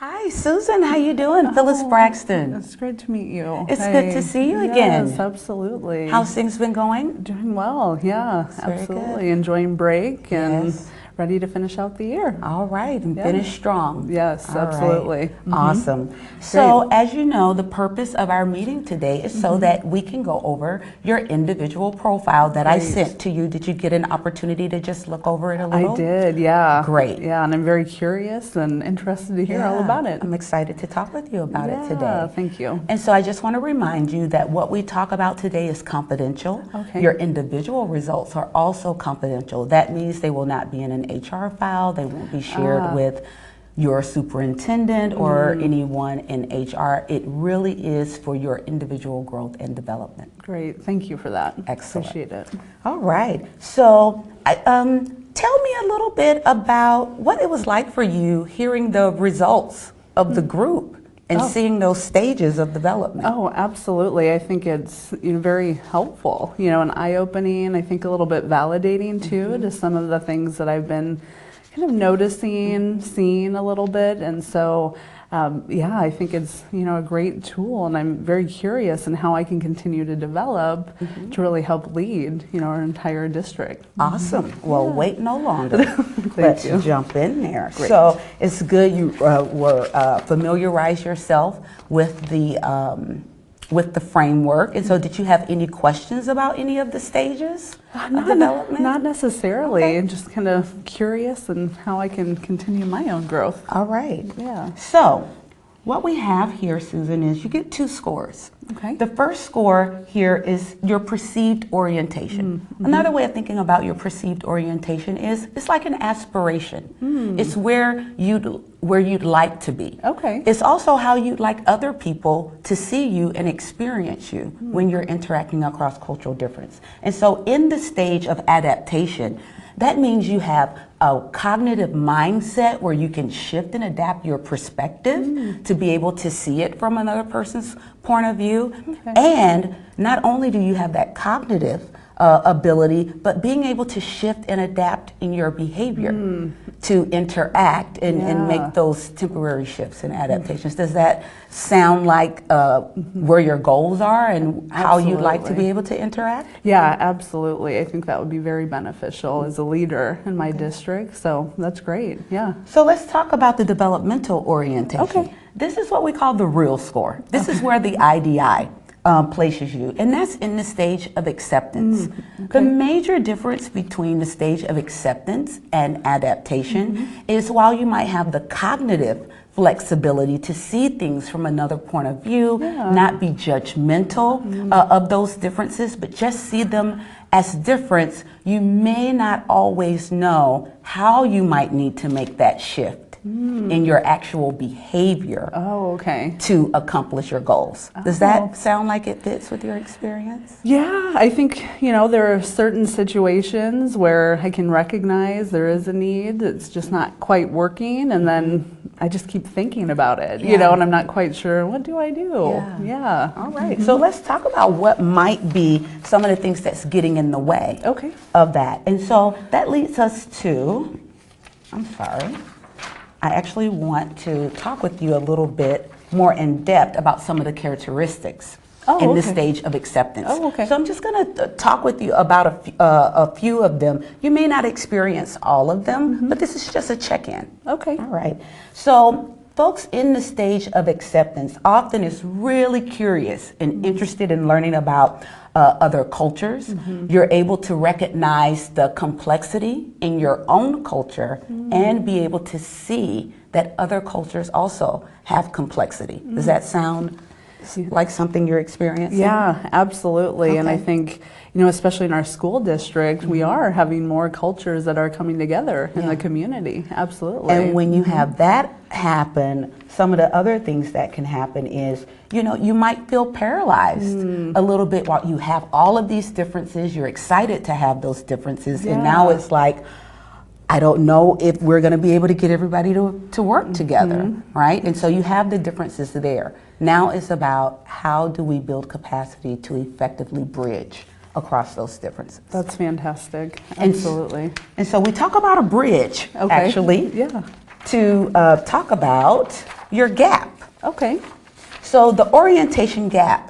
Hi, Susan. How you doing? Phyllis Braxton. It's great to meet you. It's good to see you again. Yes, absolutely. How's things been going? Doing well, yeah, Very absolutely. good. Enjoying break and Yes. ready to finish out the year. All right, and Yeah. finish strong. Yes, All right. absolutely. Mhm. Awesome. So, as you know, the purpose of our meeting today is so that we can go over your individual profile that I Great. sent to you. Did you get an opportunity to just look over it a little? I did, yeah. Great. Yeah, and I'm very curious and interested to hear all Yeah, about it. I'm excited to talk with you about it today. Yeah, thank you. And so I just want to remind you that what we talk about today is confidential. Okay. Your individual results are also confidential. That means they will not be in an HR file. They won't be shared with your superintendent or anyone in HR. It really is for your individual growth and development. Great, thank you for that. Excellent. Appreciate it. All right. So tell me a little bit about what it was like for you hearing the results of the group and seeing those stages of development. Oh, absolutely. I think it's very helpful, and eye-opening. I think a little bit validating too to some of the things that I've been kind of noticing, seeing a little bit, and so yeah, I think it's a great tool, and I'm very curious in how I can continue to develop to really help lead our entire district. Awesome. Well, wait no longer. Let's you. jump in there. Great. So it's good you familiarize yourself with the framework. And so did you have any questions about any of the stages of development? Not necessarily. Okay. Just kind of curious and how I can continue my own growth. All right. Yeah. So what we have here, Susan, is you get 2 scores. Okay. The first score here is your perceived orientation. Another way of thinking about your perceived orientation is it's like an aspiration. It's where you'd like to be. Okay. It's also how you'd like other people to see you and experience you when you're interacting across cultural difference. And so in the stage of adaptation, that means you have a cognitive mindset where you can shift and adapt your perspective to be able to see it from another person's point of view. Okay. And not only do you have that cognitive ability, but being able to shift and adapt in your behavior to interact and make those temporary shifts and adaptations. Does that sound like where your goals are and how you'd like to be able to interact? Yeah, absolutely. I think that would be very beneficial as a leader in my district. So that's great. Yeah. So let's talk about the developmental orientation. Okay. This is what we call the real score. This is where the IDI places you, and that's in the stage of acceptance. The major difference between the stage of acceptance and adaptation is while you might have the cognitive flexibility to see things from another point of view, not be judgmental of those differences, but just see them as difference, you may not always know how you might need to make that shift in your actual behavior to accomplish your goals. Does that sound like it fits with your experience? Yeah, I think, there are certain situations where I can recognize there is a need, it's just not quite working, and then I just keep thinking about it, and I'm not quite sure, what do I do? Yeah. All right, so let's talk about what might be some of the things that's getting in the way of that. And so that leads us to, I actually want to talk with you a little bit more in depth about some of the characteristics in this stage of acceptance. So I'm just going to talk with you about a few of them. You may not experience all of them, but this is just a check-in. Okay. All right. So folks in the stage of acceptance often is really curious and interested in learning about other cultures. You're able to recognize the complexity in your own culture and be able to see that other cultures also have complexity. Does that sound like something you're experiencing? Yeah, absolutely. And I think, especially in our school district, we are having more cultures that are coming together in the community. Absolutely. And when you have that happen, some of the other things that can happen is, you might feel paralyzed a little bit while you have all of these differences. You're excited to have those differences. And now it's like, I don't know if we're going to be able to get everybody to work together, right? And so you have the differences there. Now it's about how do we build capacity to effectively bridge across those differences. That's fantastic. Absolutely. And so we talk about a bridge, actually, to talk about your gap. Okay. So the orientation gap,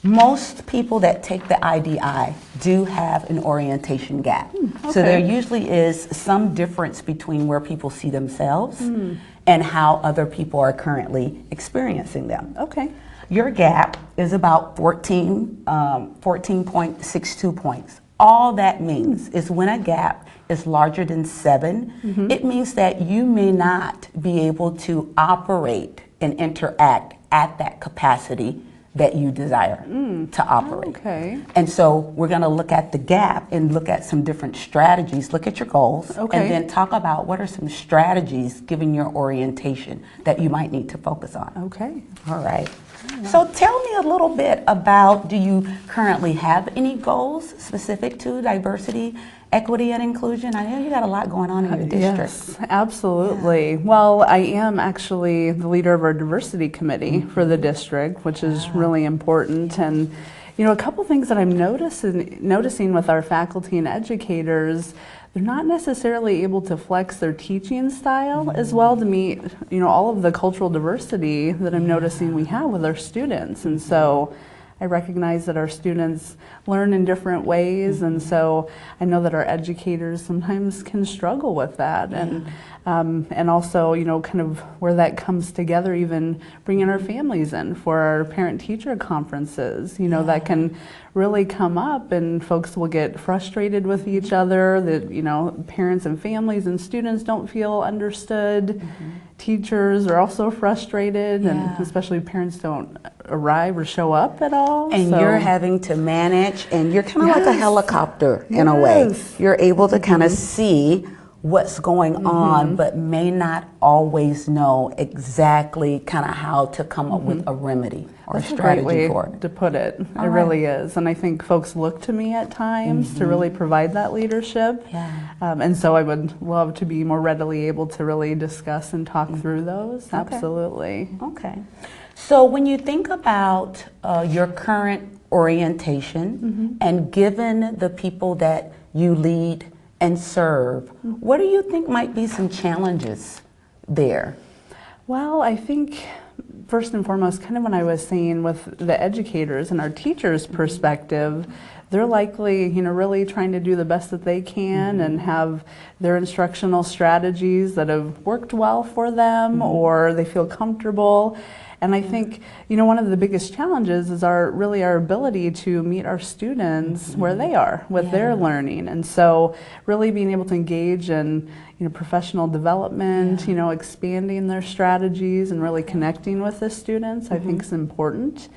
most people that take the IDI do have an orientation gap. Okay. So there usually is some difference between where people see themselves and how other people are currently experiencing them. Okay. Your gap is about 14.62 points. All that means is when a gap is larger than 7, it means that you may not be able to operate and interact at that capacity that you desire to operate. Okay. And so we're going to look at the gap and look at some different strategies, look at your goals, Okay. and then talk about what are some strategies given your orientation that you might need to focus on. Okay. All right. So tell me a little bit about, do you currently have any goals specific to diversity, equity, and inclusion? I know you got a lot going on in your district. Yes, absolutely. Well, I am actually the leader of our diversity committee for the district, which is really important. And you know, a couple things that I'm noticing with our faculty and educators, they're not necessarily able to flex their teaching style as well to meet, you know, all of the cultural diversity that I'm noticing we have with our students. And so I recognize that our students learn in different ways, and so I know that our educators sometimes can struggle with that. And also, you know, kind of where that comes together, even bringing our families in for our parent-teacher conferences, you know, that can really come up, and folks will get frustrated with each other, that, you know, parents and families and students don't feel understood. Teachers are also frustrated, and especially parents don't arrive or show up at all. And so you're having to manage, and you're kind of like a helicopter in a way. You're able to kind of see what's going on, but may not always know exactly kind of how to come up with a remedy or That's a strategy a great way for it. to put it. All It right. really is. And I think folks look to me at times to really provide that leadership. And so I would love to be more readily able to really discuss and talk through those. Absolutely. Okay. So when you think about your current orientation and given the people that you lead and serve, what do you think might be some challenges there? Well, I think first and foremost, kind of when I was saying with the educators and our teachers' perspective, they're likely, you know, really trying to do the best that they can and have their instructional strategies that have worked well for them or they feel comfortable. And I think, you know, one of the biggest challenges is our ability to meet our students where they are with their learning. And so really being able to engage in, you know, professional development, you know, expanding their strategies and really connecting with the students, I think is important.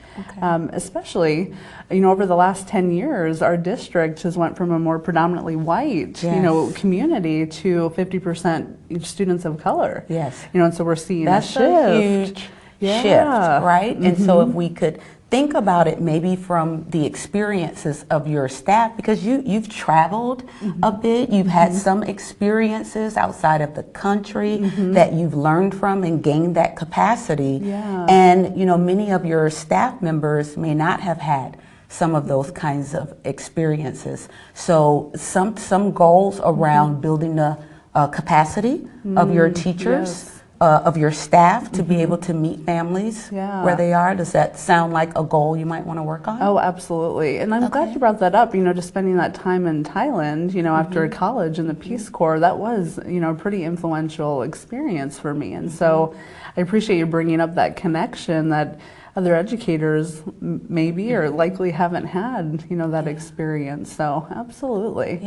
Especially, you know, over the last 10 years, our district has went from a more predominantly white, you know, community to 50% students of color. You know, and so we're seeing a shift. A huge shift, right? And so if we could think about it maybe from the experiences of your staff, because you've traveled a bit, you've had some experiences outside of the country that you've learned from and gained that capacity. And, you know, many of your staff members may not have had some of those kinds of experiences. So some goals around building the capacity of your teachers, of your staff to be able to meet families where they are. Does that sound like a goal you might want to work on? Oh, absolutely. And I'm glad you brought that up, you know, just spending that time in Thailand, you know, after college in the Peace Corps, that was, you know, a pretty influential experience for me. And so I appreciate you bringing up that connection that other educators maybe or likely haven't had, you know, that experience. So absolutely,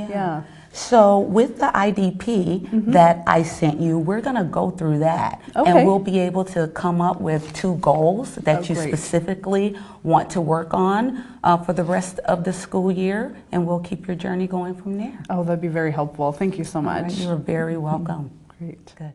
So with the IDP that I sent you, we're going to go through that. And we'll be able to come up with 2 goals that you specifically want to work on for the rest of the school year. And we'll keep your journey going from there. Oh, that'd be very helpful. Thank you so much. All right, you're very welcome. Great. Good.